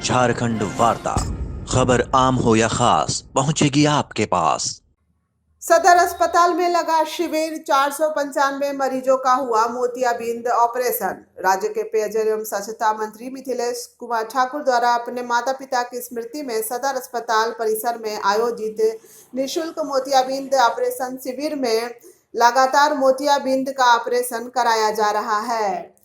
झारखंड वार्ता, खबर आम हो या खास पहुंचेगी आपके पास। सदर अस्पताल में लगा शिविर, 495 मरीजों का हुआ मोतियाबिंद ऑपरेशन। राज्य के पेयजल एवं स्वच्छता मंत्री मिथिलेश कुमार ठाकुर द्वारा अपने माता पिता की स्मृति में सदर अस्पताल परिसर में आयोजित निःशुल्क मोतियाबिंद ऑपरेशन शिविर में लगातार मोतियाबिंद का ऑपरेशन कराया जा रहा है।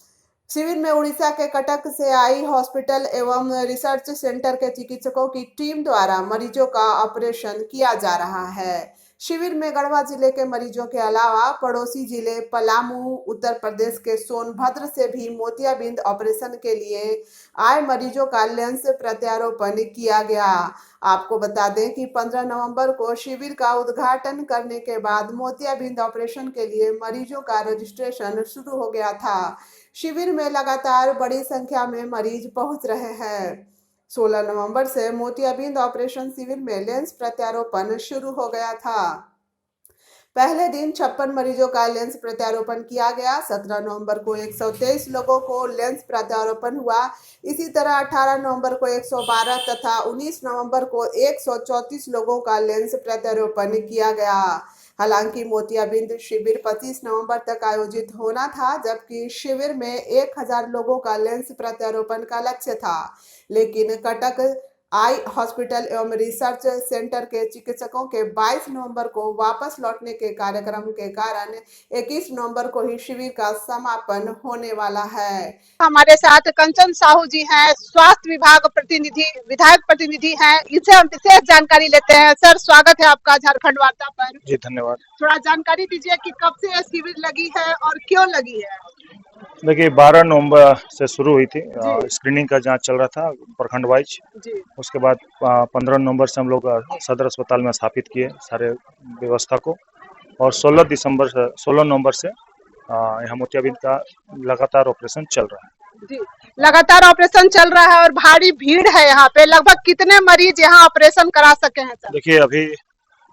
शिविर में उड़ीसा के कटक से आई हॉस्पिटल एवं रिसर्च सेंटर के चिकित्सकों की टीम द्वारा मरीजों का ऑपरेशन किया जा रहा है। शिविर में गढ़वा जिले के मरीजों के अलावा पड़ोसी जिले पलामू, उत्तर प्रदेश के सोनभद्र से भी मोतियाबिंद ऑपरेशन के लिए आए मरीजों का लेंस प्रत्यारोपण किया गया। आपको बता दें कि 15 नवंबर को शिविर का उद्घाटन करने के बाद मोतियाबिंद ऑपरेशन के लिए मरीजों का रजिस्ट्रेशन शुरू हो गया था। शिविर में लगातार बड़ी संख्या में मरीज पहुंच रहे हैं। 16 नवंबर से मोतियाबिंद ऑपरेशन शिविर में लेंस प्रत्यारोपण शुरू हो गया था। पहले दिन 56 मरीजों का लेंस प्रत्यारोपण किया गया। 17 नवंबर को 123 लोगों को लेंस प्रत्यारोपण हुआ। इसी तरह 18 नवंबर को 112 तथा 19 नवंबर को 134 लोगों का लेंस प्रत्यारोपण किया गया। हालांकि मोतियाबिंद शिविर 25 नवंबर तक आयोजित होना था, जबकि शिविर में 1000 लोगों का लेंस प्रत्यारोपण का लक्ष्य था, लेकिन कटक आई हॉस्पिटल एवं रिसर्च सेंटर के चिकित्सकों के 22 नवंबर को वापस लौटने के कार्यक्रम के कारण 21 नवंबर को ही शिविर का समापन होने वाला है। हमारे साथ कंचन साहू जी हैं, स्वास्थ्य विभाग प्रतिनिधि, विधायक प्रतिनिधि हैं। इनसे हम विशेष जानकारी लेते हैं। सर, स्वागत है आपका झारखंड वार्ता पर। जी धन्यवाद। थोड़ा जानकारी दीजिए कि कब से यह शिविर लगी है और क्यों लगी है। देखिए, 12 नवंबर से शुरू हुई थी। स्क्रीनिंग का जांच चल रहा था प्रखंड वाइज। उसके बाद 15 नवंबर से हम लोग सदर अस्पताल में स्थापित किए सारे व्यवस्था को, और 16 नवंबर से यहाँ मोतियाबिंद का लगातार ऑपरेशन चल रहा है। जी, लगातार ऑपरेशन चल रहा है और भारी भीड़ है यहाँ पे। लगभग कितने मरीज यहाँ ऑपरेशन करा सके हैं सर? देखिए, अभी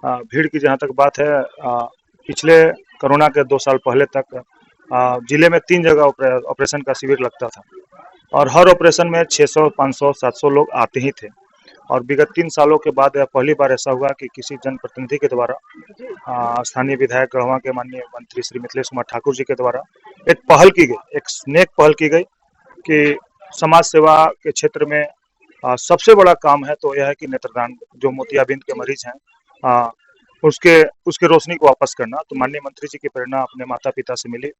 भीड़ की जहाँ तक बात है, पिछले कोरोना के 2 साल पहले तक जिले में 3 जगह ऑपरेशन का शिविर लगता था, और हर ऑपरेशन में 600, 500, 700 लोग आते ही थे। और विगत 3 सालों के बाद पहली बार ऐसा हुआ कि किसी जनप्रतिनिधि के द्वारा, स्थानीय विधायक गढ़वा के माननीय मंत्री श्री मिथिलेश कुमार ठाकुर जी के द्वारा एक पहल की गई, एक नेक पहल की गई कि समाज सेवा के क्षेत्र में सबसे बड़ा काम है तो यह है कि नेत्रदान, जो मोतियाबिंद के मरीज हैं उसके रोशनी को वापस करना। तो माननीय मंत्री जी की प्रेरणा अपने माता पिता से मिली,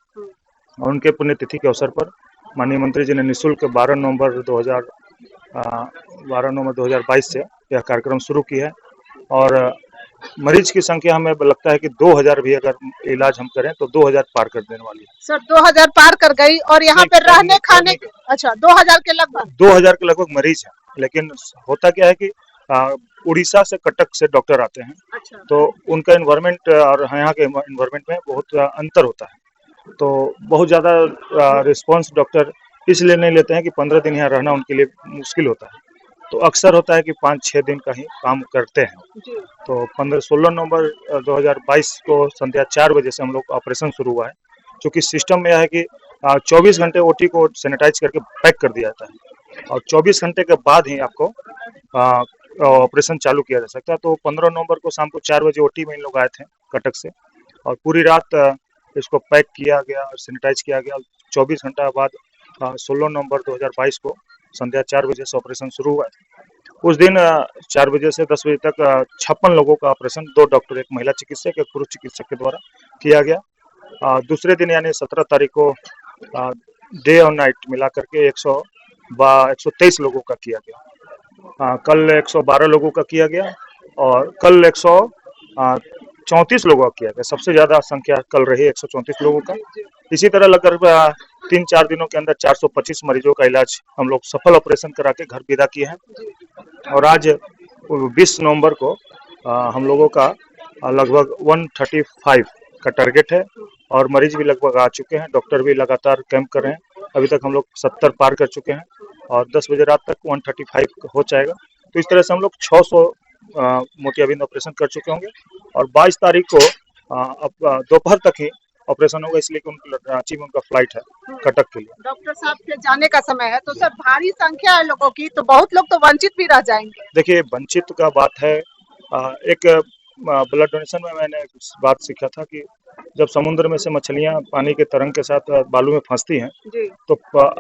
और उनके पुण्यतिथि के अवसर पर माननीय मंत्री जी ने निःशुल्क 12 नवंबर 2022 से यह कार्यक्रम शुरू किया है। और मरीज की संख्या हमें लगता है कि 2000 भी अगर इलाज हम करें तो 2000 पार कर देने वाली है। सर, 2000 पार कर गई। और यहाँ पे रहने खाने अच्छा 2000 के लगभग मरीज हैं। लेकिन होता क्या है कि उड़ीसा से, कटक से डॉक्टर आते हैं। अच्छा। तो उनका एनवायरनमेंट और यहाँ के एनवायरनमेंट में बहुत अंतर होता है, तो बहुत ज़्यादा रिस्पांस डॉक्टर इसलिए नहीं लेते हैं कि 15 दिन यहाँ रहना उनके लिए मुश्किल होता है। तो अक्सर होता है कि 5-6 दिन का ही काम करते हैं। तो 16 नवंबर 2022 को संध्या 4 बजे से हम लोग ऑपरेशन शुरू हुआ है। क्योंकि सिस्टम में यह है कि 24 घंटे ओटी को सैनिटाइज करके पैक कर दिया जाता है, और 24 घंटे के बाद ही आपको ऑपरेशन चालू किया जा सकता है। तो 15 नवंबर को शाम को 4 बजे ओटी में इन लोग आए थे कटक से, और पूरी रात इसको पैक किया गया और सैनिटाइज किया गया। 24 घंटा बाद 16 नवंबर 2022 को संध्या 4 बजे से ऑपरेशन शुरू हुआ है। उस दिन 4 बजे से 10 बजे तक 56 लोगों का ऑपरेशन 2 डॉक्टर, एक महिला चिकित्सक, एक पुरुष चिकित्सक के द्वारा किया गया। दूसरे दिन यानी 17 तारीख को डे और नाइट मिला करके 123 लोगों का किया गया। कल 112 लोगों का किया गया, और कल 134 लोगों का किया गया। सबसे ज्यादा संख्या कल रही 134 लोगों का। इसी तरह लगभग 3-4 दिनों के अंदर 425 मरीजों का इलाज हम लोग सफल ऑपरेशन करा के घर विदा किए हैं। और आज 20 नवंबर को हम लोगों का लगभग 135 का टारगेट है, और मरीज भी लगभग आ चुके हैं। डॉक्टर भी लगातार कैंप कर रहे हैं। अभी तक हम लोग 70 पार कर चुके हैं, और 10 बजे रात तक 135 हो जाएगा। तो इस तरह से हम लोग 600 मोतियाबिंद ऑपरेशन कर चुके होंगे, और 22 तारीख को दोपहर तक ही ऑपरेशन होगा, इसलिए कि उनका रांची में उनका फ्लाइट है कटक के लिए। डॉक्टर साहब के जाने का समय है, तो सर भारी संख्या है लोगों की, तो बहुत लोग तो वंचित भी रह जाएंगे। देखिए, वंचित का बात है, एक ब्लड डोनेशन में मैंने एक बात सीखा था कि जब समुद्र में से मछलियां पानी के तरंग के साथ बालू में फंसती हैं, जी तो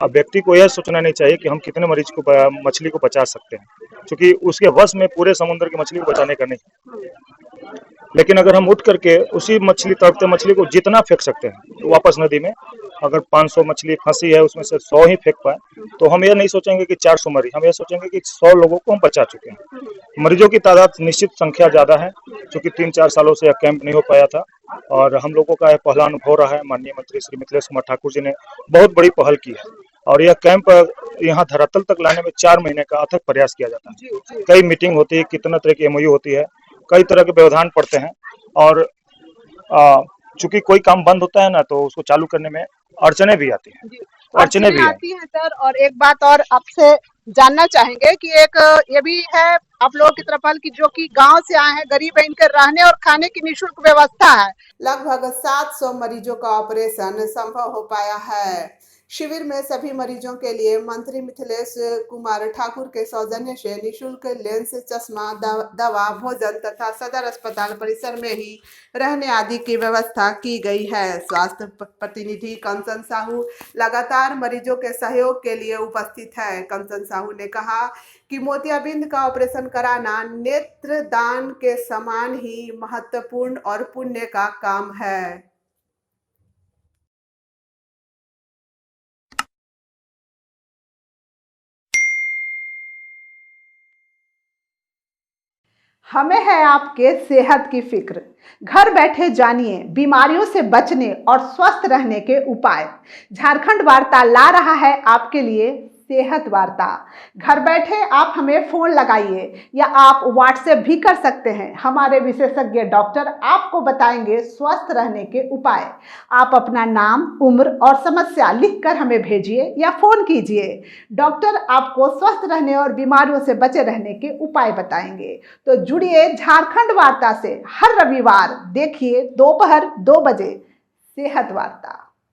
व्यक्ति को यह सोचना नहीं चाहिए कि हम कितने मरीज को मछली को बचा सकते हैं, क्योंकि उसके वश में पूरे समुद्र की मछली को बचाने का नहीं। लेकिन अगर हम उठ करके उसी मछली तड़पते मछली को जितना फेंक सकते हैं वापस नदी में, अगर 500 मछली फंसी है उसमें से 100 ही फेंक पाए, तो हम ये नहीं सोचेंगे कि 400 मरी, हम ये सोचेंगे कि 100 लोगों को हम बचा चुके हैं। मरीजों की तादाद निश्चित संख्या ज्यादा है, क्योंकि 3-4 सालों से यह कैंप नहीं हो पाया था और हम लोगों का यह पहला अनुभव रहा है। माननीय मंत्री श्री मिथिलेश कुमार ठाकुर जी ने बहुत बड़ी पहल की है और यह कैंप यहाँ धरातल तक लाने में 4 महीने का अथक प्रयास किया जाता है। कई मीटिंग होती है, कितना तरह की MOU होती है, कई तरह के व्यवधान पड़ते हैं और चूंकि कोई काम बंद होता है ना, तो उसको चालू करने में अड़चने भी आती हैं। अड़चने भी आती हैं सर। और एक बात और आपसे जानना चाहेंगे कि एक ये भी है आप लोगों की तरफ पहल की, जो कि गांव से आए हैं, गरीब है, इनके रहने और खाने की निःशुल्क व्यवस्था है। लगभग 700 मरीजों का ऑपरेशन संभव हो पाया है। शिविर में सभी मरीजों के लिए मंत्री मिथिलेश कुमार ठाकुर के सौजन्य से निःशुल्क लेंस, चश्मा, दवा, भोजन तथा सदर अस्पताल परिसर में ही रहने आदि की व्यवस्था की गई है। स्वास्थ्य प्रतिनिधि कंचन साहू लगातार मरीजों के सहयोग के लिए उपस्थित है। कंचन साहू ने कहा कि मोतियाबिंद का ऑपरेशन कराना नेत्र दान के समान ही महत्वपूर्ण और पुण्य का काम है। हमें है आपके सेहत की फिक्र। घर बैठे जानिए बीमारियों से बचने और स्वस्थ रहने के उपाय। झारखंड वार्ता ला रहा है आपके लिए सेहत वार्ता। घर बैठे आप हमें फोन लगाइए या आप व्हाट्सएप भी कर सकते हैं। हमारे विशेषज्ञ डॉक्टर आपको बताएंगे स्वस्थ रहने के उपाय। आप अपना नाम, उम्र और समस्या लिखकर हमें भेजिए या फोन कीजिए। डॉक्टर आपको स्वस्थ रहने और बीमारियों से बचे रहने के उपाय बताएंगे। तो जुड़िए झारखंड वार्ता से हर रविवार, देखिए दोपहर 2 बजे सेहत वार्ता।